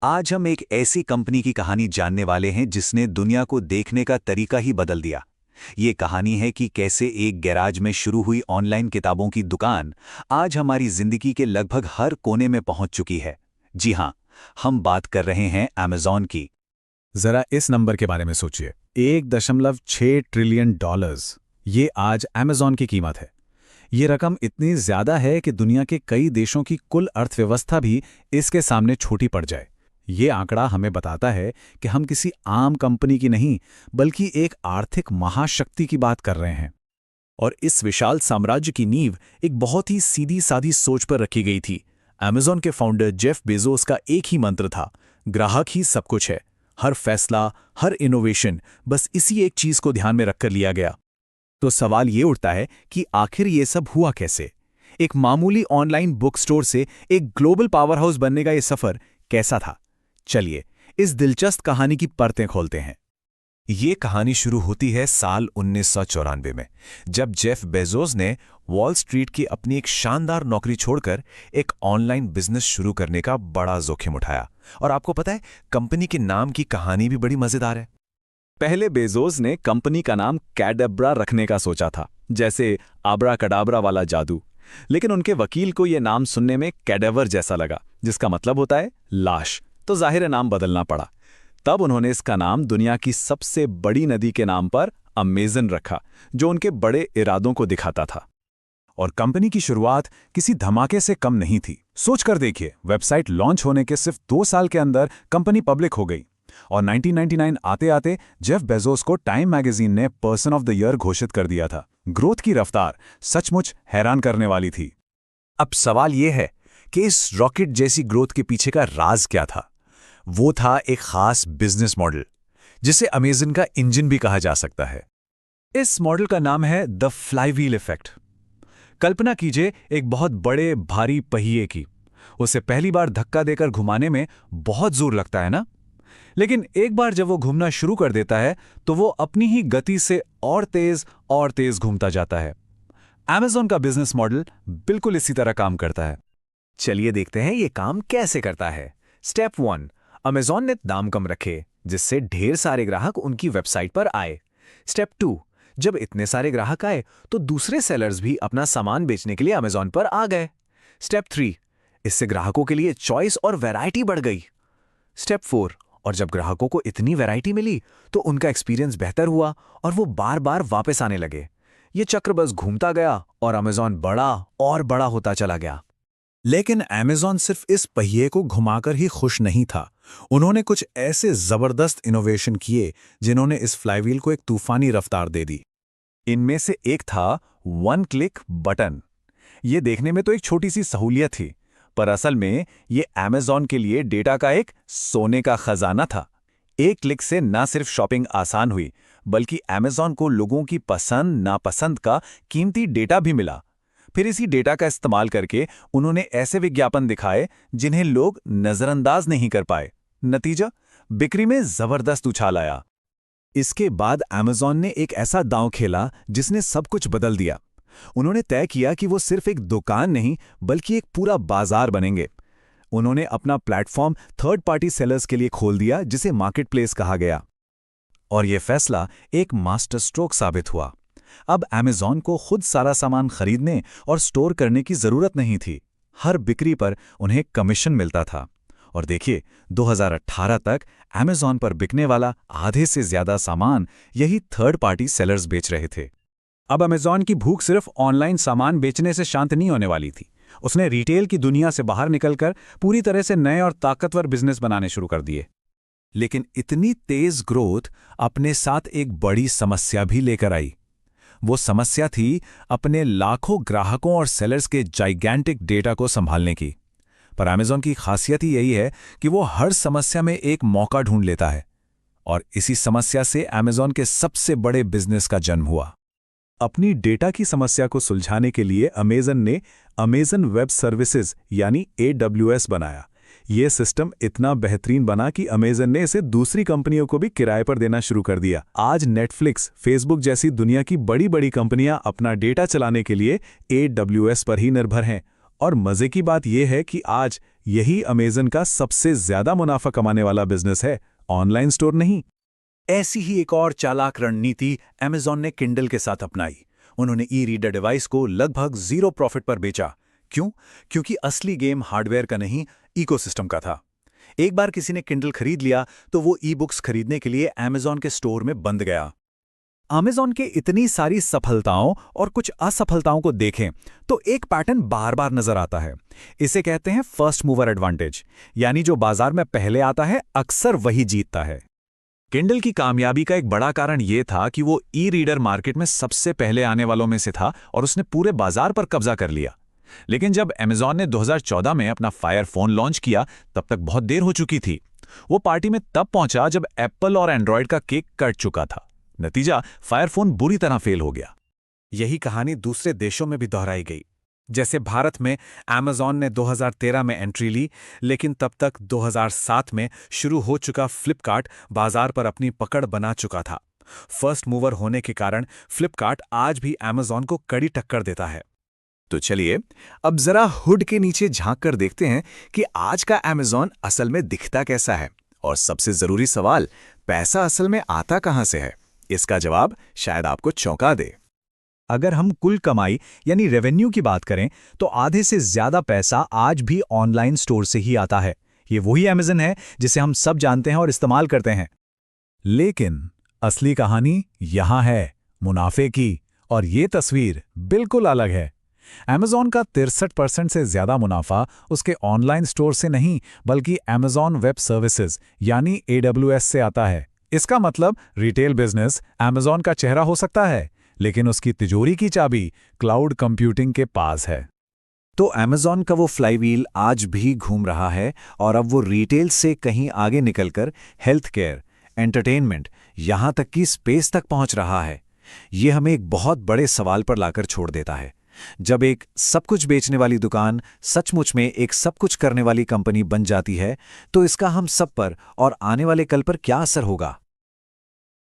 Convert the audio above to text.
आज हम एक ऐसी कंपनी की कहानी जानने वाले हैं जिसने दुनिया को देखने का तरीका ही बदल दिया। ये कहानी है कि कैसे एक गैराज में शुरू हुई ऑनलाइन किताबों की दुकान आज हमारी जिंदगी के लगभग हर कोने में पहुंच चुकी है। जी हां, हम बात कर रहे हैं अमेज़न की। जरा इस नंबर के बारे में सोचिए, 1.6 ट्रिलियन डॉलर्स। ये आज अमेज़न की कीमत है। ये रकम इतनी ज्यादा है कि दुनिया के कई देशों की कुल अर्थव्यवस्था भी इसके सामने छोटी पड़ जाए। ये आंकड़ा हमें बताता है कि हम किसी आम कंपनी की नहीं, बल्कि एक आर्थिक महाशक्ति की बात कर रहे हैं। और इस विशाल साम्राज्य की नींव एक बहुत ही सीधी सादी सोच पर रखी गई थी। अमेज़न के फाउंडर जेफ बेजोस का एक ही मंत्र था, ग्राहक ही सब कुछ है। हर फैसला, हर इनोवेशन बस इसी एक चीज को ध्यान में रखकर लिया गया। तो सवाल ये उठता है कि आखिर ये सब हुआ कैसे? एक मामूली ऑनलाइन बुक स्टोर से एक ग्लोबल पावरहाउस बनने का ये सफर कैसा था? चलिए इस दिलचस्प कहानी की परतें खोलते हैं। ये कहानी शुरू होती है साल 1994 में, जब जेफ बेजोस ने वॉल स्ट्रीट की अपनी एक शानदार नौकरी छोड़कर एक ऑनलाइन बिजनेस शुरू करने का बड़ा जोखिम उठाया। और आपको पता है, कंपनी के नाम की कहानी भी बड़ी मजेदार है। पहले बेजोस ने कंपनी का नाम कैडेब्रा रखने का सोचा था, जैसे आब्रा कडाब्रा वाला जादू। लेकिन उनके वकील को यह नाम सुनने में कैडेवर जैसा लगा, जिसका मतलब होता है लाश। तो जाहिर है नाम बदलना पड़ा। तब उन्होंने इसका नाम दुनिया की सबसे बड़ी नदी के नाम पर अमेज़न रखा, जो उनके बड़े इरादों को दिखाता था। और कंपनी की शुरुआत किसी धमाके से कम नहीं थी। सोचकर देखिए, वेबसाइट लॉन्च होने के सिर्फ 2 साल के अंदर कंपनी पब्लिक हो गई। और 1999 आते आते जेफ बेजोस को टाइम मैगजीन ने पर्सन ऑफ द ईयर घोषित कर दिया था। ग्रोथ की रफ्तार सचमुच हैरान करने वाली थी। अब सवाल यह है कि इस रॉकेट जैसी ग्रोथ के पीछे का राज क्या था? वो था एक खास बिजनेस मॉडल, जिसे अमेज़न का इंजन भी कहा जा सकता है। इस मॉडल का नाम है द फ्लाईव्हील इफेक्ट। कल्पना कीजिए एक बहुत बड़े भारी पहिए की। उसे पहली बार धक्का देकर घुमाने में बहुत जोर लगता है ना? लेकिन एक बार जब वो घूमना शुरू कर देता है तो वो अपनी ही गति से और तेज घूमता जाता है। अमेज़न का बिजनेस मॉडल बिल्कुल इसी तरह काम करता है। चलिए देखते हैं ये काम कैसे करता है। स्टेप 1, अमेज़न ने दाम कम रखे, जिससे ढेर सारे ग्राहक उनकी वेबसाइट पर आए। स्टेप 2, जब इतने सारे ग्राहक आए तो दूसरे सेलर्स भी अपना सामान बेचने के लिए अमेज़न पर आ गए। स्टेप 3, इससे ग्राहकों के लिए चॉइस और वैरायटी बढ़ गई। स्टेप 4, और जब ग्राहकों को इतनी वैरायटी मिली तो उनका एक्सपीरियंस बेहतर हुआ और वो बार बार वापस आने लगे। ये चक्र बस घूमता गया और अमेज़न बड़ा और बड़ा होता चला गया। लेकिन अमेज़न सिर्फ इस पहिए को घुमाकर ही खुश नहीं था। उन्होंने कुछ ऐसे जबरदस्त इनोवेशन किए जिन्होंने इस फ्लाईव्हील को एक तूफानी रफ्तार दे दी। इनमें से एक था वन क्लिक बटन। ये देखने में तो एक छोटी सी सहूलियत थी, पर असल में ये अमेज़न के लिए डेटा का एक सोने का खजाना था। एक क्लिक से न सिर्फ शॉपिंग आसान हुई, बल्कि अमेज़न को लोगों की पसंद नापसंद का कीमती डेटा भी मिला। फिर इसी डेटा का इस्तेमाल करके उन्होंने ऐसे विज्ञापन दिखाए जिन्हें लोग नजरअंदाज नहीं कर पाए। नतीजा, बिक्री में जबरदस्त उछाल आया। इसके बाद अमेज़न ने एक ऐसा दांव खेला जिसने सब कुछ बदल दिया। उन्होंने तय किया कि वो सिर्फ एक दुकान नहीं, बल्कि एक पूरा बाजार बनेंगे। उन्होंने अपना प्लेटफॉर्म थर्ड पार्टी सेलर्स के लिए खोल दिया, जिसे मार्केटप्लेस कहा गया। और यह फैसला एक मास्टर स्ट्रोक साबित हुआ। अब अमेज़न को खुद सारा सामान खरीदने और स्टोर करने की जरूरत नहीं थी। हर बिक्री पर उन्हें कमीशन मिलता था। और देखिए, 2018 तक अमेज़न पर बिकने वाला आधे से ज्यादा सामान यही थर्ड पार्टी सेलर्स बेच रहे थे। अब अमेज़न की भूख सिर्फ ऑनलाइन सामान बेचने से शांत नहीं होने वाली थी। उसने रिटेल की दुनिया से बाहर निकलकर पूरी तरह से नए और ताकतवर बिजनेस बनाने शुरू कर दिए। लेकिन इतनी तेज ग्रोथ अपने साथ एक बड़ी समस्या भी लेकर आई। वो समस्या थी अपने लाखों ग्राहकों और सेलर्स के जाइगेंटिक डेटा को संभालने की। पर अमेज़न की खासियत ही यही है कि वो हर समस्या में एक मौका ढूंढ लेता है। और इसी समस्या से अमेज़न के सबसे बड़े बिजनेस का जन्म हुआ। अपनी डेटा की समस्या को सुलझाने के लिए अमेज़न ने अमेज़न वेब सर्विसेज यानी AWS बनाया। ये सिस्टम इतना बेहतरीन बना कि अमेज़न ने इसे दूसरी कंपनियों को भी किराए पर देना शुरू कर दिया। आज नेटफ्लिक्स, फेसबुक जैसी दुनिया की बड़ी बड़ी कंपनियां अपना डेटा चलाने के लिए AWS पर ही निर्भर हैं। और मजे की बात यह है कि आज यही अमेज़न का सबसे ज्यादा मुनाफा कमाने वाला बिजनेस है, ऑनलाइन स्टोर नहीं। ऐसी ही एक और चालाक रणनीति Amazon ने किंडल के साथ अपनाई। उन्होंने ई रीडर डिवाइस को लगभग 0 प्रॉफिट पर बेचा। क्यों? क्योंकि असली गेम हार्डवेयर का नहीं, इकोसिस्टम का था। एक बार किसी ने किंडल खरीद लिया तो वो ई बुक्स खरीदने के लिए Amazon के स्टोर में बंद गया। Amazon के इतनी सारी सफलताओं और कुछ असफलताओं को देखें तो एक पैटर्न बार बार नजर आता है। इसे कहते हैं फर्स्ट मूवर एडवांटेज, यानी जो बाजार में पहले आता है अक्सर वही जीतता है। किंडल की कामयाबी का एक बड़ा कारण यह था कि वो ई रीडर मार्केट में सबसे पहले आने वालों में से था और उसने पूरे बाजार पर कब्जा कर लिया। लेकिन जब Amazon ने 2014 में अपना फायर फोन लॉन्च किया, तब तक बहुत देर हो चुकी थी। वो पार्टी में तब पहुंचा जब एप्पल और एंड्रॉयड का केक कट चुका था। नतीजा, फायर फोन बुरी तरह फेल हो गया। यही कहानी दूसरे देशों में भी दोहराई गई। जैसे भारत में Amazon ने 2013 में एंट्री ली, लेकिन तब तक 2007 में शुरू हो चुका फ्लिपकार्ट बाजार पर अपनी पकड़ बना चुका था। फर्स्ट मूवर होने के कारण फ्लिपकार्ट आज भी Amazon को कड़ी टक्कर देता है। तो चलिए अब जरा हुड के नीचे झांक कर देखते हैं कि आज का Amazon असल में दिखता कैसा है। और सबसे जरूरी सवाल, पैसा असल में आता कहां से है? इसका जवाब शायद आपको चौंका दे। अगर हम कुल कमाई यानी रेवेन्यू की बात करें तो आधे से ज्यादा पैसा आज भी ऑनलाइन स्टोर से ही आता है। ये वही Amazon है जिसे हम सब जानते हैं और इस्तेमाल करते हैं। लेकिन असली कहानी यहां है, मुनाफे की, और ये तस्वीर बिल्कुल अलग है। Amazon का 63% से ज्यादा मुनाफा उसके ऑनलाइन स्टोर से नहीं, बल्कि Amazon वेब सर्विसेज यानी AWS से आता है। इसका मतलब रिटेल बिजनेस Amazon का चेहरा हो सकता है, लेकिन उसकी तिजोरी की चाबी क्लाउड कंप्यूटिंग के पास है। तो Amazon का वो फ्लाईव्हील आज भी घूम रहा है और अब वो रिटेल से कहीं आगे निकलकर हेल्थ केयर, एंटरटेनमेंट, यहां तक कि स्पेस तक पहुंच रहा है। ये हमें एक बहुत बड़े सवाल पर लाकर छोड़ देता है। जब एक सब कुछ बेचने वाली दुकान सचमुच में एक सब कुछ करने वाली कंपनी बन जाती है, तो इसका हम सब पर और आने वाले कल पर क्या असर होगा?